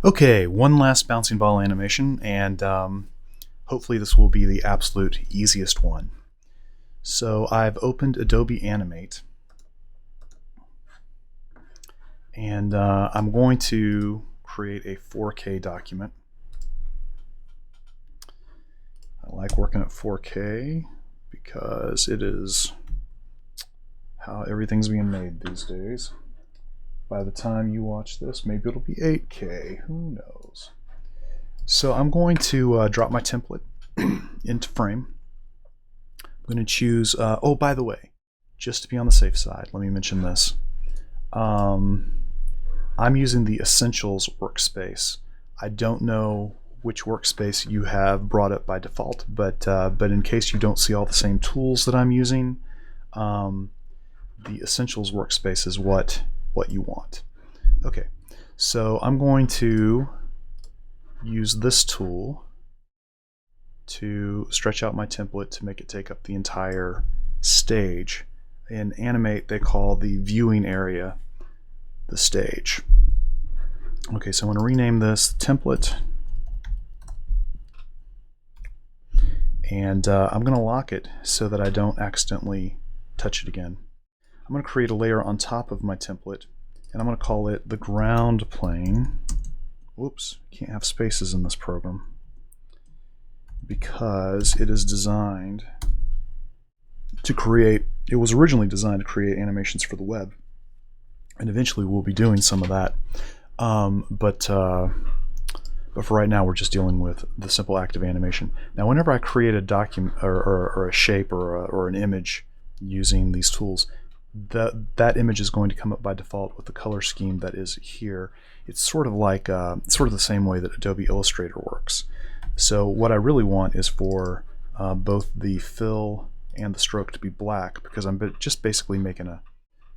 Okay, one last bouncing ball animation, and hopefully this will be the absolute easiest one. So I've opened Adobe Animate, and I'm going to create a 4K document. I like working at 4K because it is how everything's being made these days. By the time you watch this, maybe it'll be 8K, who knows. So I'm going to drop my template into frame. I'm going to choose, oh, by the way, just to be on the safe side, let me mention this. I'm using the Essentials workspace. I don't know which workspace you have brought up by default, but in case you don't see all the same tools that I'm using, the Essentials workspace is what you want. Okay, so I'm going to use this tool to stretch out my template to make it take up the entire stage. In Animate, they call the viewing area the stage. Okay, so I'm going to rename this template, and I'm going to lock it so that I don't accidentally touch it again. I'm going to create a layer on top of my template, and I'm going to call it the ground plane. Whoops, can't have spaces in this program because it is designed to create, it was originally designed to create animations for the web, and eventually we'll be doing some of that. But for right now we're just dealing with the simple active animation. Now whenever I create a document or a shape or an image using these tools, that image is going to come up by default with the color scheme that is here. It's sort of like sort of the same way that Adobe Illustrator works. So what I really want is for both the fill and the stroke to be black, because I'm just basically making a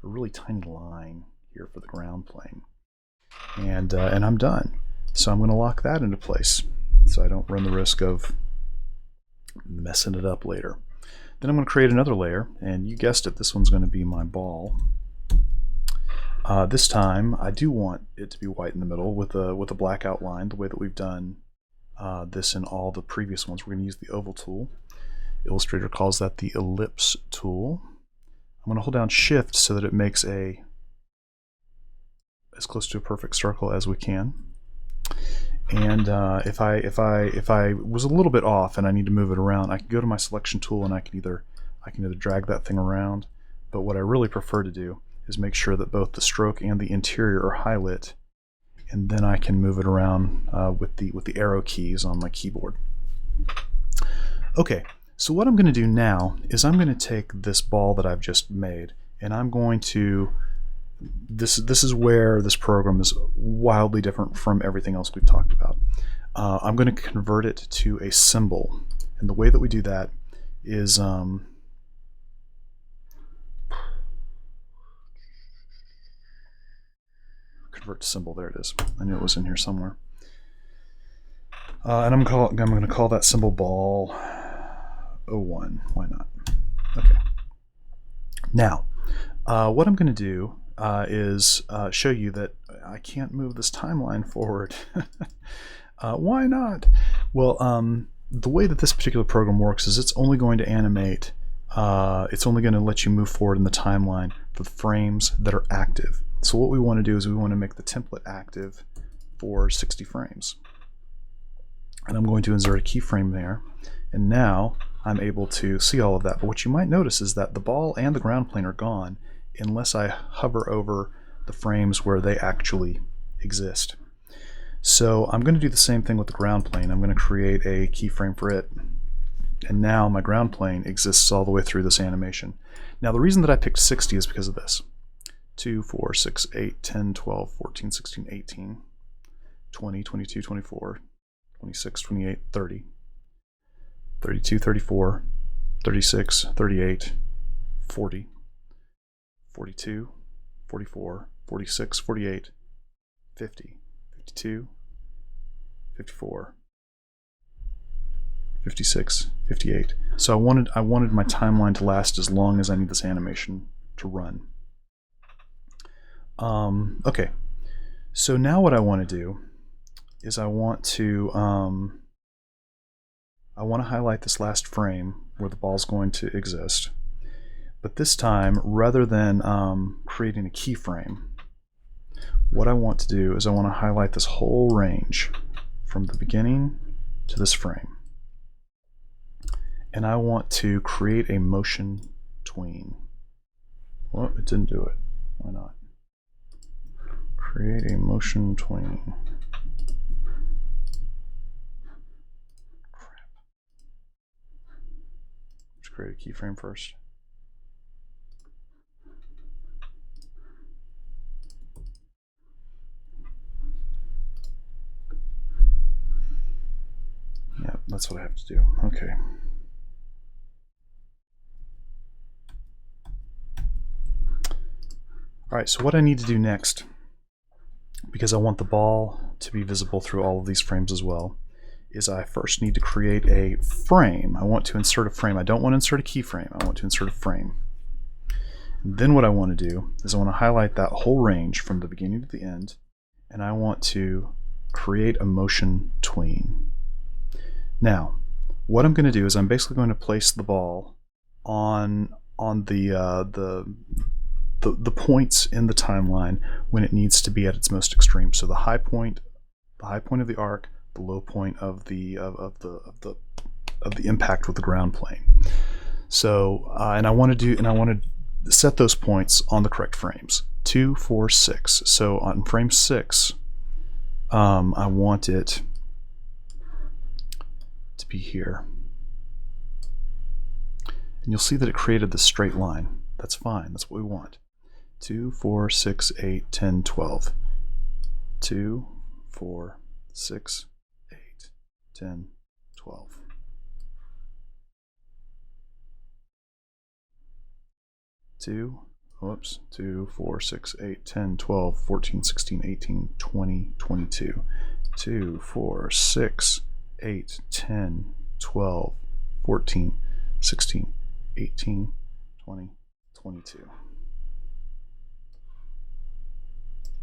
really tiny line here for the ground plane, and I'm done. So I'm going to lock that into place so I don't run the risk of messing it up later. Then I'm going to create another layer, and you guessed it, this one's going to be my ball. This time I do want it to be white in the middle with a black outline, the way that we've done this in all the previous ones. We're going to use the oval tool. Illustrator calls that the ellipse tool. I'm going to hold down Shift so that it makes as close to a perfect circle as we can. And if I was a little bit off and I need to move it around, I can go to my selection tool and I can either drag that thing around. But what I really prefer to do is make sure that both the stroke and the interior are highlit, and then I can move it around with the arrow keys on my keyboard. Okay, so what I'm going to do now is I'm going to take this ball that I've just made, and I'm going to this is where this program is wildly different from everything else we've talked about. I'm going to convert it to a symbol, and the way that we do that is convert to symbol. There it is. I knew it was in here somewhere. And I'm going to call that symbol ball 01. Why not? Okay. Now, what I'm going to do is show you that I can't move this timeline forward. Why not? Well, the way that this particular program works is it's only going to animate, it's only going to let you move forward in the timeline for the frames that are active. So what we want to do is we want to make the template active for 60 frames. And I'm going to insert a keyframe there, and now I'm able to see all of that. But what you might notice is that the ball and the ground plane are gone unless I hover over the frames where they actually exist. So I'm going to do the same thing with the ground plane. I'm going to create a keyframe for it, and now my ground plane exists all the way through this animation. Now the reason that I picked 60 is because of this. 2, 4, 6, 8, 10, 12, 14, 16, 18, 20, 22, 24, 26, 28, 30, 32, 34, 36, 38, 40, 42, 44, 46, 48, 50, 52, 54, 56, 58. So I wanted my timeline to last as long as I need this animation to run. Okay, so now what I want to do is I want to highlight this last frame where the ball's going to exist. But this time, rather than creating a keyframe, what I want to do is I want to highlight this whole range from the beginning to this frame. And I want to create a motion tween. Well, it didn't do it. Why not? Create a motion tween. Crap. Let's create a keyframe first. Yeah, that's what I have to do. Okay. All right, so what I need to do next, because I want the ball to be visible through all of these frames as well, is I first need to create a frame. I want to insert a frame. I don't want to insert a keyframe. I want to insert a frame. And then what I want to do is I want to highlight that whole range from the beginning to the end, and I want to create a motion tween. Now, what I'm going to do is I'm basically going to place the ball on the points in the timeline when it needs to be at its most extreme. So the high point of the arc, the low point of the impact with the ground plane. So and I want to set those points on the correct frames, 2, 4, 6. So on frame 6, I want it to be here, and you'll see that it created this straight line. That's fine. That's what we want. 2, 4, 6, 8, 10, 12. 2, 4, 6, 8, 10, 12. 2, 4, 6, 8, 10, 12, 14, 16, 18, 20, 22. 2, 4, 6, 8, 10, 12, 14, 16, 18, 20, 22.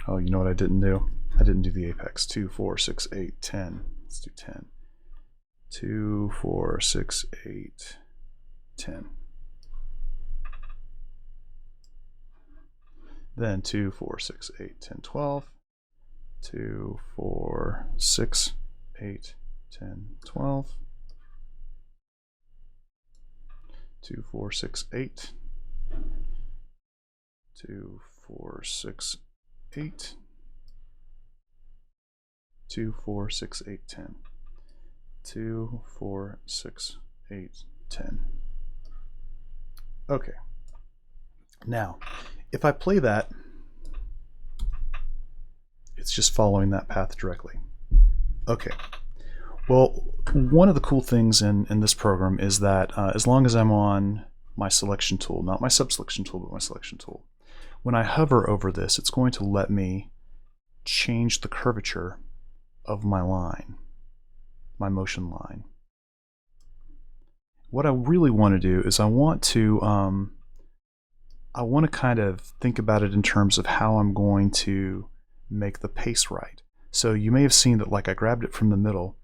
Oh, you know what I didn't do? I didn't do the apex. 2, 4, 6, 8, 10. Let's do 10. 2, 4, 6, 8, 10. Then 2, 4, 6, 8, 10, 12. 2, 4, 6, 8, 10, 12. 2, 4, 6, 8. 2, 4, 6, 8. 2, 4, 6, 8, 10. 2, 4, 6, 8, 10. Okay. Now, if I play that, it's just following that path directly. Okay. Well, one of the cool things in this program is that as long as I'm on my selection tool, not my subselection tool, but my selection tool, when I hover over this, it's going to let me change the curvature of my line, my motion line. What I really want to do is I want to kind of think about it in terms of how I'm going to make the pace right. So you may have seen that, like, I grabbed it from the middle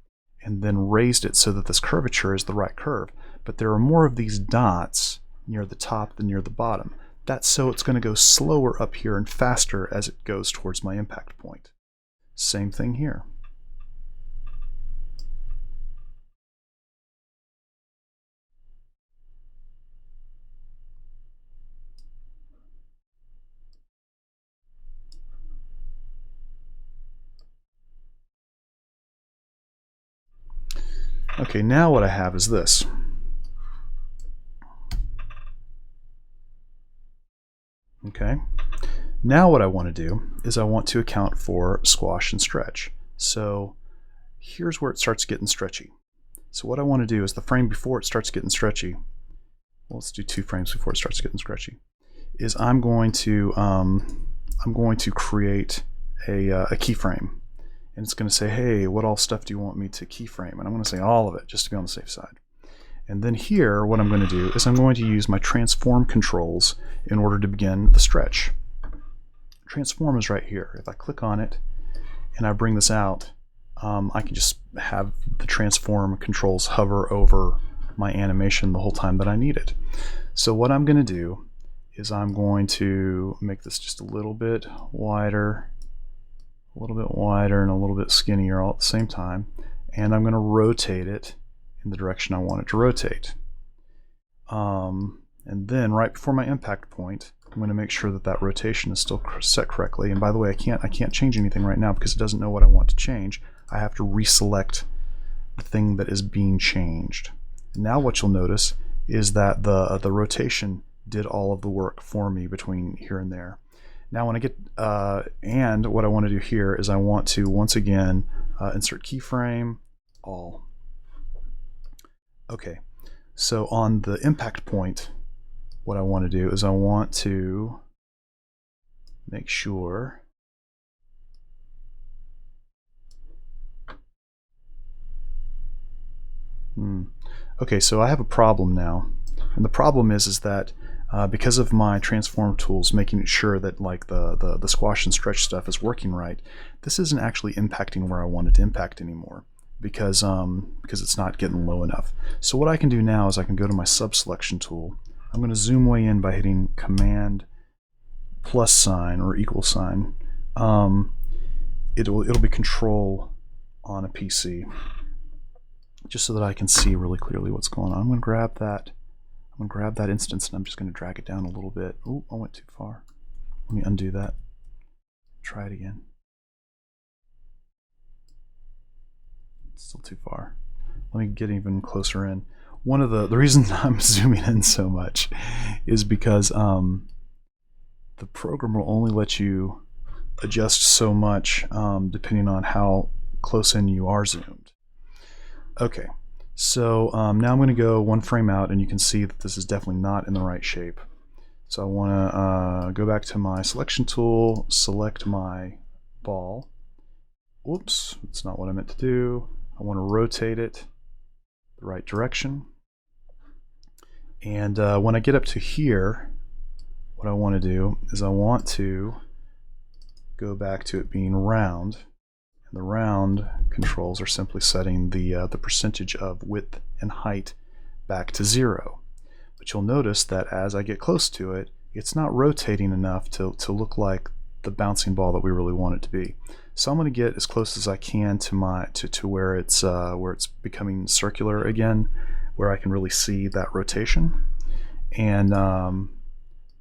and then raised it so that this curvature is the right curve, but there are more of these dots near the top than near the bottom. That's so it's going to go slower up here and faster as it goes towards my impact point. Same thing here. Okay, now what I have is this. Okay, now what I want to do is I want to account for squash and stretch. So here's where it starts getting stretchy. So what I want to do is the frame before it starts getting stretchy, well, let's do 2 frames before it starts getting stretchy, is I'm going to create a keyframe. And it's going to say, hey, what all stuff do you want me to keyframe? And I'm going to say all of it, just to be on the safe side. And then here, what I'm going to do is I'm going to use my transform controls in order to begin the stretch. Transform is right here. If I click on it and I bring this out, I can just have the transform controls hover over my animation the whole time that I need it. So what I'm going to do is I'm going to make this just a little bit wider, and a little bit skinnier all at the same time, and I'm going to rotate it in the direction I want it to rotate. And then right before my impact point, I'm going to make sure that that rotation is still set correctly. And by the way, I can't change anything right now because it doesn't know what I want to change. I have to reselect the thing that is being changed. And now what you'll notice is that the rotation did all of the work for me between here and there. Now when I get, and what I want to do here is I want to once again insert keyframe, all. Okay, so on the impact point, what I want to do is I want to make sure Okay, so I have a problem now, and the problem is that because of my transform tools making sure that like the squash and stretch stuff is working right, this isn't actually impacting where I want it to impact anymore because it's not getting low enough. So what I can do now is I can go to my subselection tool. I'm going to zoom way in by hitting Command plus sign or equal sign. It'll be Control on a PC, just so that I can see really clearly what's going on. I'm going to grab that instance and I'm just going to drag it down a little bit. Oh, I went too far. Let me undo that. Try it again. It's still too far. Let me get even closer in. One of the reasons I'm zooming in so much is because the program will only let you adjust so much depending on how close in you are zoomed. Okay, so now I'm going to go one frame out, and you can see that this is definitely not in the right shape. So I want to go back to my selection tool, select my ball. Whoops, that's not what I meant to do. I want to rotate it the right direction. And when I get up to here, what I want to do is I want to go back to it being round. And the round controls are simply setting the percentage of width and height back to 0. But you'll notice that as I get close to it, it's not rotating enough to look like the bouncing ball that we really want it to be. So I'm going to get as close as I can to where it's becoming circular again, where I can really see that rotation, and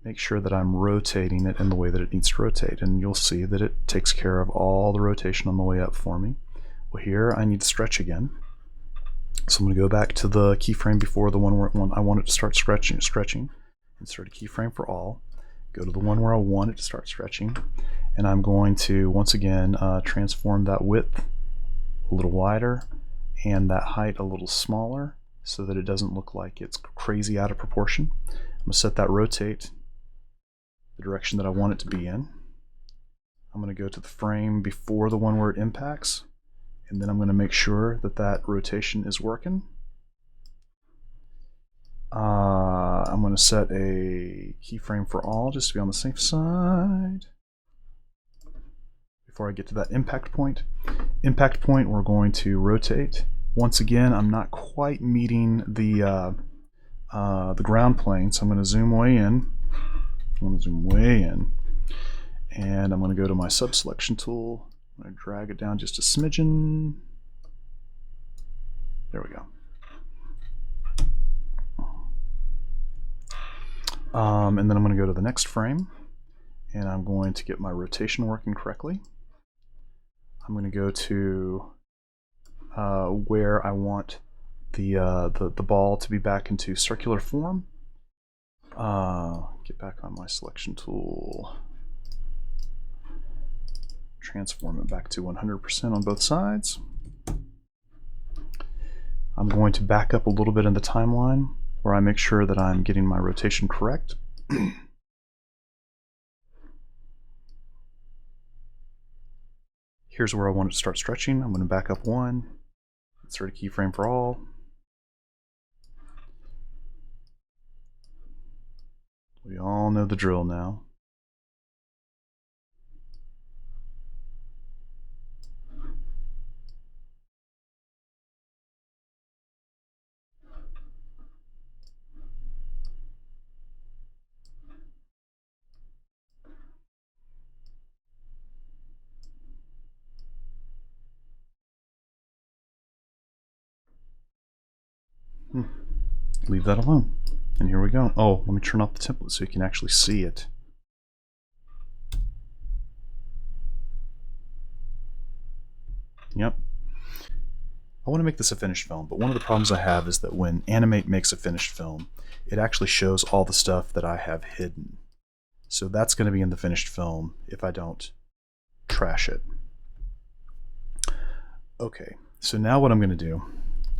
make sure that I'm rotating it in the way that it needs to rotate. And you'll see that it takes care of all the rotation on the way up for me. Well, here I need to stretch again. So I'm going to go back to the keyframe before the one where I want it to start stretching, insert a keyframe for all, go to the one where I want it to start stretching, and I'm going to once again transform that width a little wider and that height a little smaller so that it doesn't look like it's crazy out of proportion. I'm going to set that rotate the direction that I want it to be in. I'm going to go to the frame before the one where it impacts, and then I'm going to make sure that that rotation is working. I'm going to set a keyframe for all just to be on the safe side. Before I get to that impact point. Impact point, we're going to rotate. Once again, I'm not quite meeting the ground plane, so I'm going to zoom way in. And I'm going to go to my subselection tool. I'm going to drag it down just a smidgen. There we go. And then I'm going to go to the next frame, and I'm going to get my rotation working correctly. I'm going to go to where I want the ball to be back into circular form. Get back on my selection tool. Transform it back to 100% on both sides. I'm going to back up a little bit in the timeline where I make sure that I'm getting my rotation correct. Here's where I want it to start stretching. I'm going to back up one, insert a keyframe for all. We all know the drill now. leave that alone. And here we go. Oh, let me turn off the template so you can actually see it. Yep. I want to make this a finished film, but one of the problems I have is that when Animate makes a finished film, it actually shows all the stuff that I have hidden. So that's going to be in the finished film if I don't trash it. Okay, so now what I'm going to do,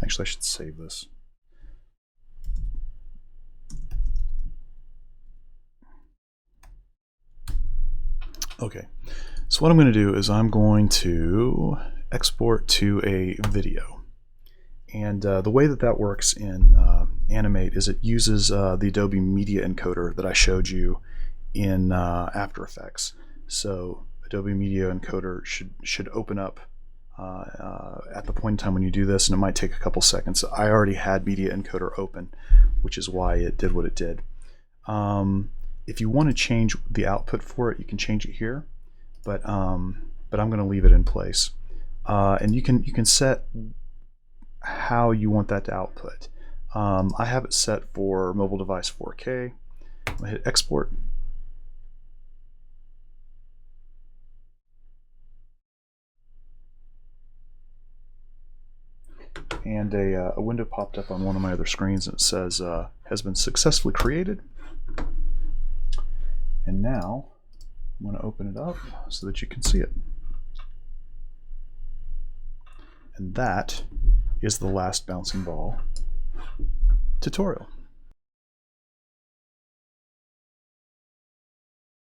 actually I should save this. Okay, so what I'm going to do is I'm going to export to a video. And the way that that works in Animate is it uses the Adobe Media Encoder that I showed you in After Effects. So Adobe Media Encoder should open up at the point in time when you do this, and it might take a couple seconds. I already had Media Encoder open, which is why it did what it did. If you want to change the output for it, you can change it here, but I'm going to leave it in place. And you can set how you want that to output. I have it set for mobile device 4K. I'm going to hit export. And a window popped up on one of my other screens and it says has been successfully created. And now I'm going to open it up so that you can see it. And that is the last bouncing ball tutorial.